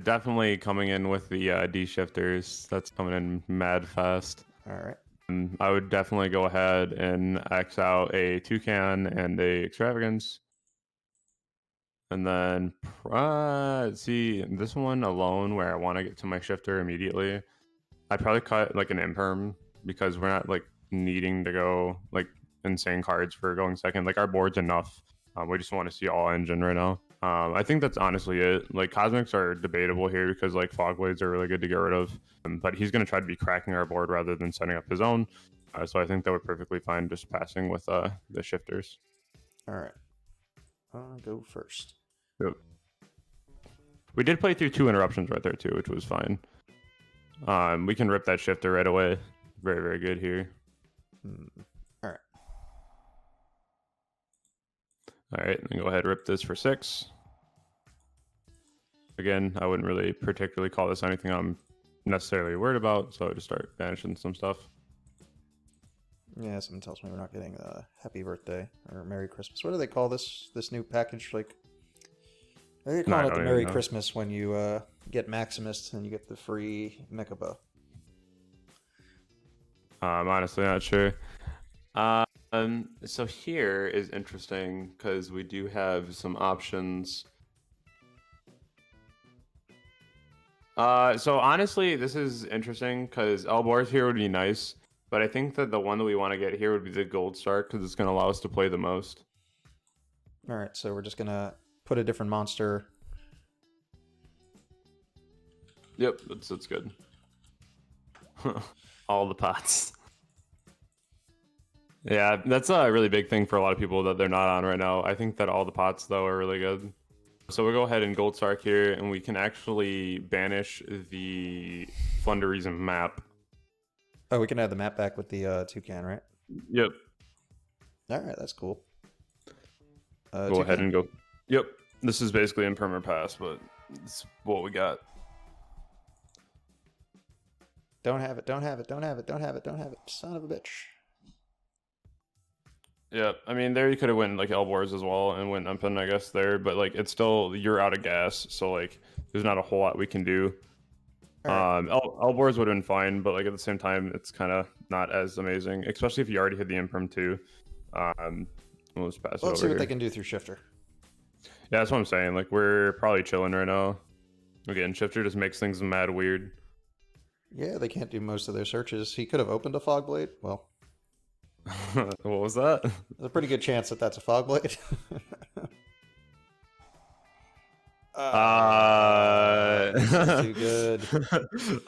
Definitely coming in with the D shifters. That's coming in mad fast. Alright. I would definitely go ahead and X out a Toucan and a Extravagance. And then, see, this one alone where I want to get to my shifter immediately, I'd probably cut like an Imperm because we're not like needing to go like insane cards for going second. Like our board's enough. We just want to see all engine right now. I think that's honestly it. Like Cosmics are debatable here because like Fog Blades are really good to get rid of. But he's going to try to be cracking our board rather than setting up his own. So I think that would perfectly fine just passing with the shifters. Alright. I'll go first. Yep. We did play through 2 interruptions right there too, which was fine. We can rip that shifter right away. Very, very good here. Alright. Alright, then go ahead and rip this for 6. Again, I wouldn't really particularly call this anything I'm necessarily worried about, so I just start banishing some stuff. Yeah, someone tells me we're not getting Happy Birthday or Merry Christmas. What do they call this new package? Like, they call it the Merry Christmas when you get Maximus and you get the free Mecha Buff. I'm honestly not sure. So here is interesting because we do have some options. So honestly, this is interesting because Elbor's here would be nice, but I think that the one that we want to get here would be the Gold Star because it's going to allow us to play the most. All right, so we're just going to put a different monster. Yep, that's good. All the pots. Yeah, that's a really big thing for a lot of people that they're not on right now. I think that all the pots, though, are really good. So we'll go ahead and Gold Sark here, and we can actually banish the Flundereze map. Oh, we can add the map back with the Toucan, right? Yep. All right, that's cool. Go ahead and go. Yep. This is basically Impermer Pass, but it's what we got. Don't have it, don't have it, don't have it, don't have it, don't have it. Son of a bitch. Yeah, I mean, there you could have went like Elbor's as well and went Umpen, I guess, there, but like it's still, you're out of gas, so like there's not a whole lot we can do. Right. Elbor's would have been fine, but like at the same time, it's kind of not as amazing, especially if you already hit the Imperm too. We'll just pass it over. Let's see what they can do through Shifter. Yeah, that's what I'm saying. Like we're probably chilling right now. Again, Shifter just makes things mad weird. Yeah, they can't do most of their searches. He could have opened a Fog Blade. Well, what was that? There's a pretty good chance that that's a Fog Blade. This is too good.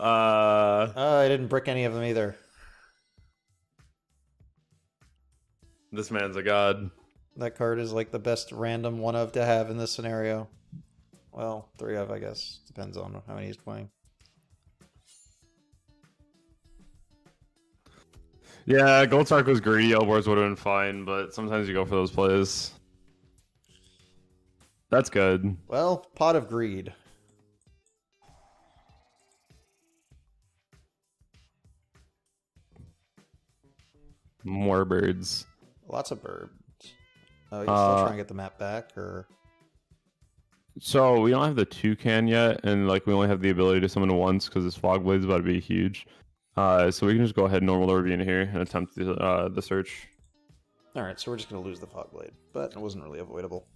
I didn't brick any of them either. This man's a god. That card is like the best random one of to have in this scenario. Well, 3 of, I guess. Depends on how many he's playing. Yeah, Gold Sark was greedy. Elbows would have been fine, but sometimes you go for those plays. That's good. Well, Pot of Greed. More birds. Lots of birds. Oh, you still trying to get the map back, or? So we don't have the toucan yet, and like we only have the ability to summon once because this fog blade's about to be huge. So we can just go ahead normal Orbine here and attempt the search. All right, so we're just gonna lose the fog blade, but it wasn't really avoidable.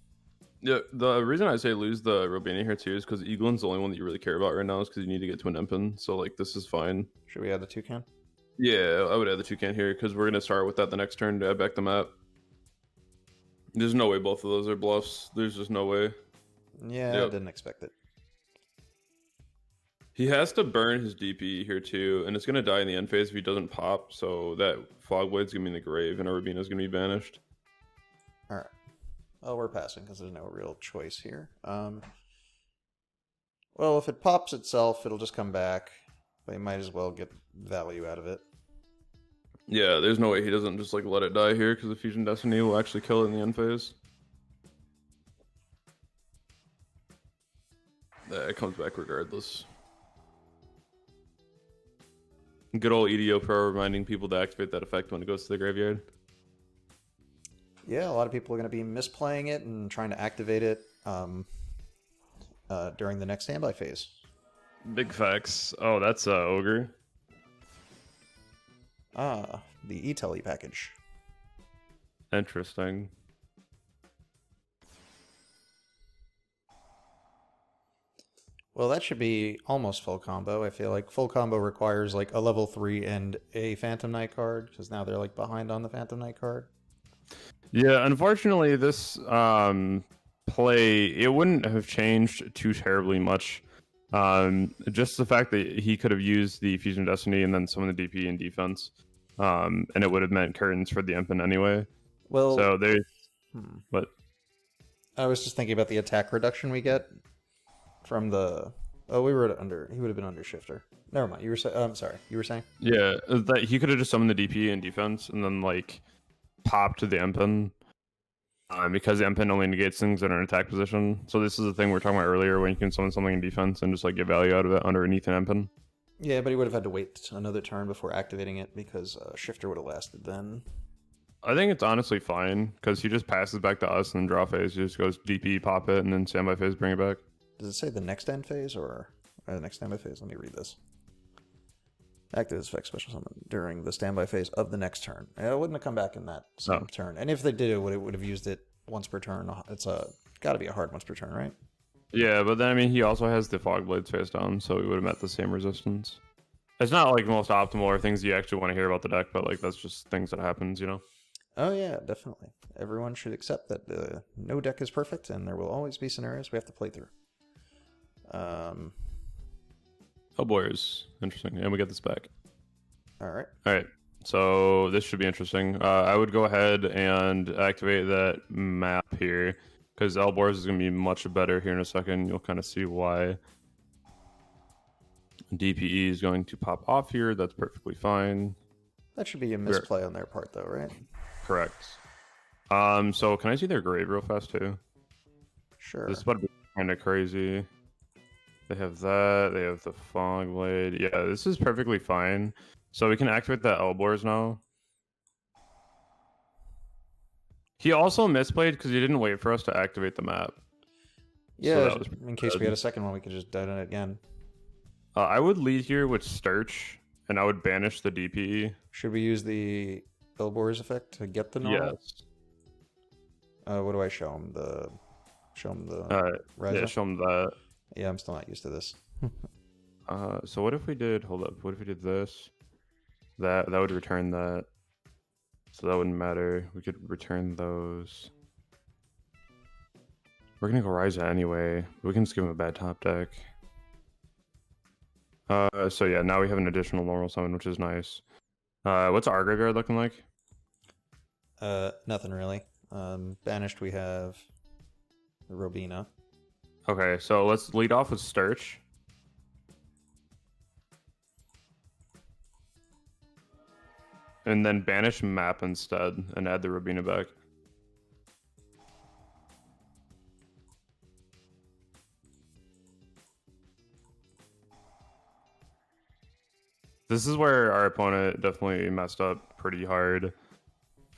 Yeah, the reason I say lose the Robania here too is because Eaglin's the only one that you really care about right now, is because you need to get to an Empen. So like this is fine. Should we add the toucan? Yeah, I would add the toucan here because we're gonna start with that the next turn to add back the map. There's no way both of those are bluffs. There's just no way. Yeah, Yep. I didn't expect it. He has to burn his DP here too, and it's gonna die in the end phase if he doesn't pop. So that fog blade's gonna be in the grave, and Urbina's gonna be banished. All right. Well, we're passing because there's no real choice here. Well, if it pops itself, it'll just come back. They might as well get value out of it. Yeah, there's no way he doesn't just like let it die here because the Fusion Destiny will actually kill it in the end phase. Yeah, it comes back regardless. Good old YGOPRO reminding people to activate that effect when it goes to the graveyard. Yeah, a lot of people are going to be misplaying it and trying to activate it during the next standby phase. Big facts. Oh, that's Ogre. Ah, the E-Telly package. Interesting. Well, that should be almost full combo. I feel like full combo requires like a level 3 and a Phantom Knight card, because now they're like behind on the Phantom Knight card. Yeah, unfortunately, this play, it wouldn't have changed too terribly much. Just the fact that he could have used the Fusion Destiny and then some of the DP and defense, and it would have meant curtains for the Empen anyway. Well, So there's what? I was just thinking about the attack reduction we get from the. Oh, we were under. He would have been under shifter. Never mind. You were saying. I'm sorry. You were saying. Yeah, that he could have just summoned the DP and defense and then like popped to the Empen. Because the Empen only negates things that are in attack position. So this is the thing we were talking about earlier, when you can summon something in defense and just like get value out of it underneath an Empen. Yeah, but he would have had to wait another turn before activating it because shifter would have lasted then. I think it's honestly fine because he just passes back to us and then draw phase. He just goes DP, pop it, and then standby phase, bring it back. Does it say the next end phase or next standby phase? Let me read this. Active this effect special summon during the standby phase of the next turn. It wouldn't have come back in that same turn. And if they did, it would have used it once per turn. It's got to be a hard once per turn, right? Yeah, but then I mean he also has the fog blades face down, so he would have met the same resistance. It's not like most optimal or things you actually want to hear about the deck, but like that's just things that happens, you know. Oh yeah, definitely. Everyone should accept that no deck is perfect, and there will always be scenarios we have to play through. Hellboyers, interesting, and we get this back. All right. All right, so this should be interesting. I would go ahead and activate that map here because Elborz is going to be much better here in a second. You'll kind of see why. DPE is going to pop off here. That's perfectly fine. That should be a misplay on their part, though, right? Correct. So can I see their grave real fast too? Sure. This is about to be kind of crazy. They have that. They have the fog blade. Yeah, this is perfectly fine. So we can activate that Elborz now. He also misplayed because he didn't wait for us to activate the map. Yeah, So in case we had a second one, we could just deaden it again. I would lead here with Sturch, and I would banish the DPE. Should we use the Elborz effect to get the normal? Yes. What do I show him? Show him the Yeah, Raiza? show him that. Yeah, I'm still not used to this. So what if we did? Hold up. What if we did this? That would return that. So that wouldn't matter. We could return those. We're gonna go Raiza anyway. We can just give him a bad top deck. So yeah, now we have an additional normal summon, which is nice. What's our graveyard looking like? Nothing really. Banished, we have the Robina. Okay, so let's lead off with Sturch. and then banish map instead and add the Robina back. This is where our opponent definitely messed up pretty hard.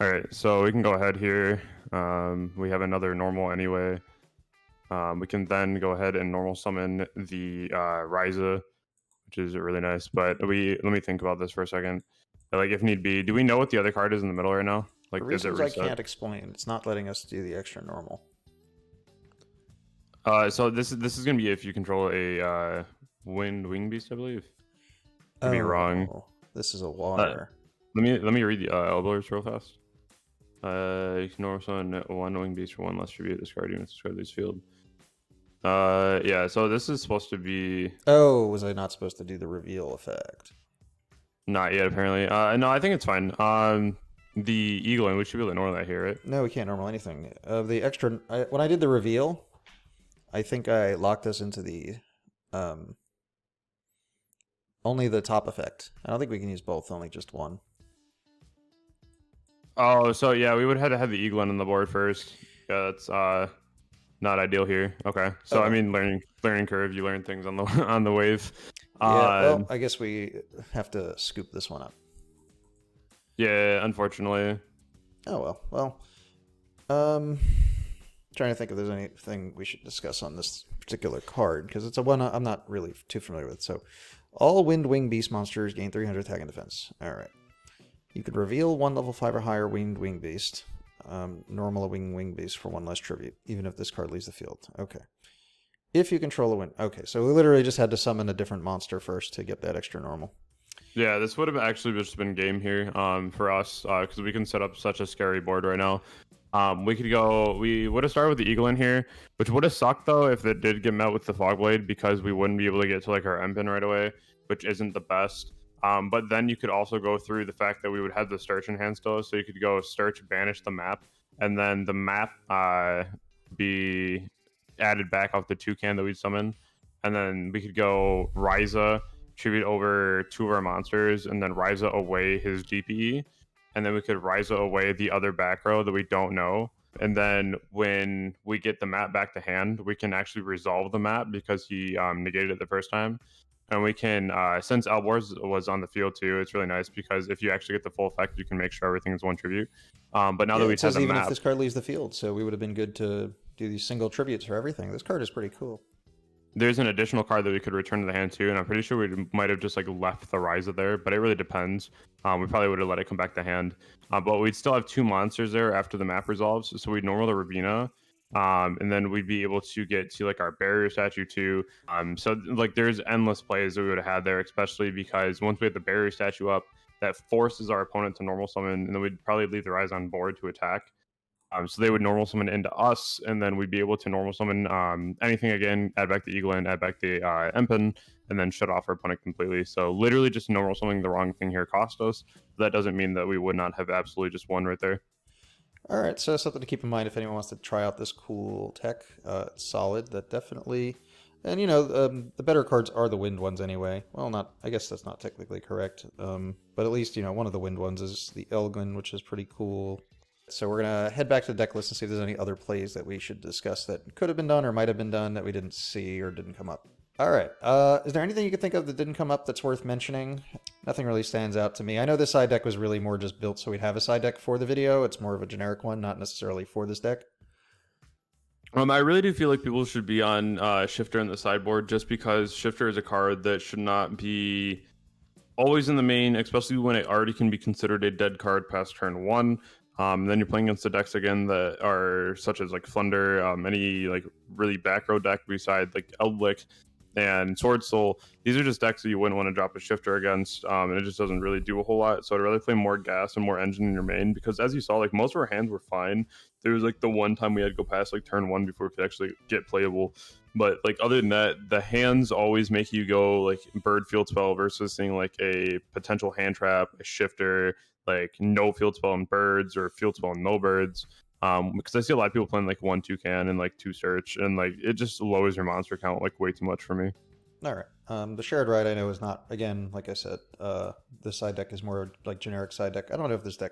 All right, so we can go ahead here. We have another normal anyway. We can then go ahead and normal summon the Raiza, which is really nice. But let me think about this for a second. Like, if need be, do we know what the other card is in the middle right now? Like, For is it reasons I reset? can't explain, it's not letting us do the extra normal. So this is gonna be if you control a wing beast, I believe. Could be wrong. This is a water. Let me read the elbows real fast. You can normal summon one wing beast for one less tribute. Discard units, discard this field. Yeah. So this is supposed to be. Oh, was I not supposed to do the reveal effect? Not yet, apparently. No, I think it's fine. The eagle, and we should be able to ignore that here, right? No, we can't normal anything. The extra when I did the reveal, I think I locked us into the only the top effect. I don't think we can use both, only just one. Oh, so yeah, we would have to have the eagle on the board first. Yeah, that's not ideal here. Okay, so I mean, learning curve. You learn things on the on the wave. Yeah, well, I guess we have to scoop this one up. Yeah, unfortunately. Oh well. Trying to think if there's anything we should discuss on this particular card, because it's a one I'm not really too familiar with. So, all wind wing beast monsters gain 300 attack and defense. All right. You could reveal one level 5 or higher winged wing beast. Normal a wing beast for one less tribute, even if this card leaves the field. Okay. If you control a wind. Okay, so we literally just had to summon a different monster first to get that extra normal. Yeah, this would have actually just been game here for us because we can set up such a scary board right now. We would have started with the eagle in here, which would have sucked though if it did get met with the fogblade, because we wouldn't be able to get to like our M-pin right away, which isn't the best. But then you could also go through the fact that we would have the search in hand still, so you could go search, banish the map, and then the map be added back off the toucan that we summon, and then we could go Raiza, tribute over 2 of our monsters, and then Raiza away his DPE, and then we could Raiza away the other back row that we don't know. And then when we get the map back to hand, we can actually resolve the map because he negated it the first time. And we can, since Alborz was on the field too, it's really nice because if you actually get the full effect, you can make sure everything is one tribute. But now that we have the even map, if this card leaves the field, so we would have been good to do these single tributes for everything. This card is pretty cool. there's an additional card that we could return to the hand too, and I'm pretty sure we might have just like left the Raiza there, but it really depends. We probably would have let it come back to hand, but we'd still have 2 monsters there after the map resolves, so we'd normal the Rabina, and then we'd be able to get to like our barrier statue too. So like there's endless plays that we would have had there, especially because once we had the barrier statue up, that forces our opponent to normal summon, and then we'd probably leave the Rise on board to attack. So they would normal summon into us, and then we'd be able to normal summon anything again, add back the Eagle in, add back the Empen, and then shut off our opponent completely. So literally just normal summoning the wrong thing here cost us. That doesn't mean that we would not have absolutely just won right there. All right, so something to keep in mind if anyone wants to try out this cool tech. It's solid. That definitely, and you know, the better cards are the wind ones anyway. Well, not. I guess that's not technically correct. But at least you know one of the wind ones is the Elgin, which is pretty cool. So we're gonna head back to the deck list and see if there's any other plays that we should discuss that could have been done or might have been done that we didn't see or didn't come up. All right. Is there anything you could think of that didn't come up that's worth mentioning? Nothing really stands out to me. I know this side deck was really more just built so we'd have a side deck for the video. It's more of a generic one, not necessarily for this deck. I really do feel like people should be on Shifter in the sideboard, just because Shifter is a card that should not be always in the main, especially when it already can be considered a dead card past turn 1. Then you're playing against the decks again that are such as like Flunder, any like really back row deck beside like Eldlick and Sword Soul. These are just decks that you wouldn't want to drop a Shifter against, and it just doesn't really do a whole lot. So I'd rather play more gas and more engine in your main, because as you saw, like most of our hands were fine. There was like the one time we had to go past like turn 1 before we could actually get playable. But like other than that, the hands always make you go like Bird Field Spell versus seeing like a potential hand trap, a Shifter, like no Field Spell and birds, or Field Spell and no birds. Because I see a lot of people playing like 1 toucan and like 2 search, and like it just lowers your monster count like way too much for me. All right. The shared ride I know is not, again, like I said, the side deck is more like generic side deck. I don't know if this deck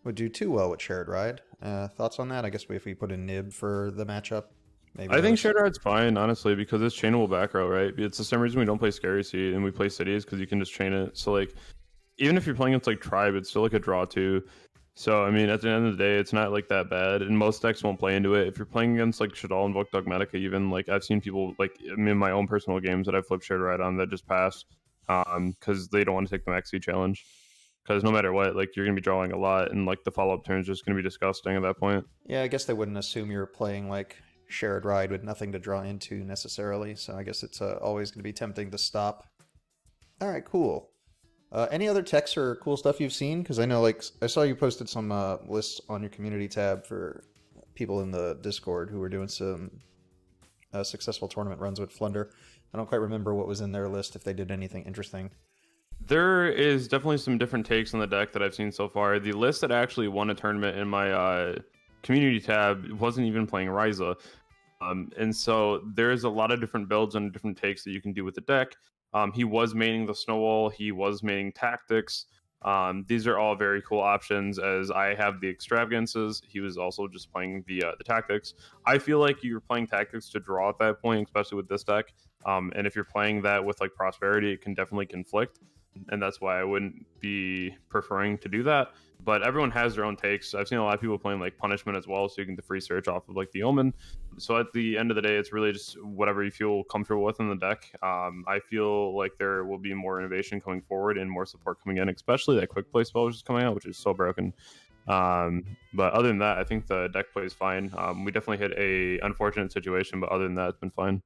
would do too well with shared ride. Thoughts on that? I guess if we put in Nib for the matchup, maybe. I think shared ride's fine, honestly, because it's chainable back row, right? It's the same reason we don't play Scary Seed and we play Cities, because you can just chain it. So like, even if you're playing against like Tribe, it's still like a draw too. So I mean, at the end of the day, it's not like that bad, and most decks won't play into it. If you're playing against like Shaddoll, Invoke, Dogmatica, even like I've seen people like in my own personal games that I've flipped shared ride on that just pass, because they don't want to take the maxi challenge. Because no matter what, like you're gonna be drawing a lot, and like the follow up turn is just gonna be disgusting at that point. Yeah, I guess they wouldn't assume you're playing like shared ride with nothing to draw into necessarily. So I guess it's always going to be tempting to stop. All right, cool. Any other techs or cool stuff you've seen? Because I know, like, I saw you posted some lists on your community tab for people in the Discord who were doing some successful tournament runs with Flunder. I don't quite remember what was in their list, if they did anything interesting. There is definitely some different takes on the deck that I've seen so far. The list that actually won a tournament in my community tab wasn't even playing Raiza. And so there's a lot of different builds and different takes that you can do with the deck. He was maining the Snowball. He was maining Tactics. These are all very cool options, as I have the Extravagances. He was also just playing the Tactics. I feel like you're playing Tactics to draw at that point, especially with this deck. And if you're playing that with like Prosperity, it can definitely conflict. And that's why I wouldn't be preferring to do that. But everyone has their own takes. I've seen a lot of people playing like Punishment as well, so you can get the free search off of like the Omen. So at the end of the day, it's really just whatever you feel comfortable with in the deck. I feel like there will be more innovation coming forward and more support coming in, especially that quick play spell which is coming out, which is so broken. But other than that, I think the deck play is fine. We definitely hit a unfortunate situation, but other than that, it's been fine.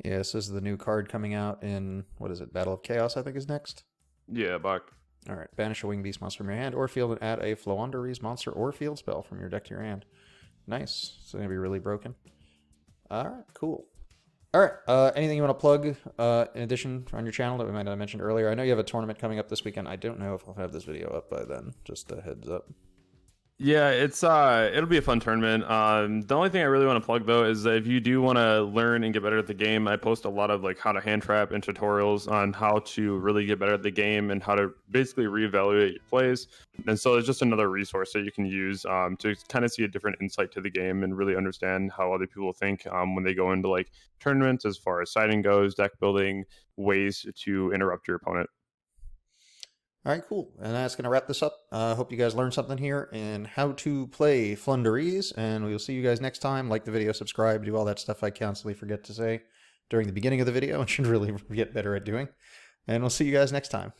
Yeah, this is the new card coming out in, what is it, Battle of Chaos, I think is next? Yeah, Bach. All right, banish a winged beast monster from your hand or field and add a Floowandereeze monster or field spell from your deck to your hand. Nice. It's going to be really broken. All right, cool. All right, anything you want to plug in addition on your channel that we might not have mentioned earlier? I know you have a tournament coming up this weekend. I don't know if I'll have this video up by then. Just a heads up. Yeah, it's it'll be a fun tournament. The only thing I really want to plug though is that if you do want to learn and get better at the game, I post a lot of like how to hand trap and tutorials on how to really get better at the game and how to basically reevaluate your plays. And so it's just another resource that you can use to kind of see a different insight to the game and really understand how other people think when they go into like tournaments, as far as siding goes, deck building, ways to interrupt your opponent. All right, cool. And that's going to wrap this up. I hope you guys learned something here in how to play Flundereze, and we will see you guys next time. Like the video, subscribe, do all that stuff I constantly forget to say during the beginning of the video and should really get better at doing. And we'll see you guys next time.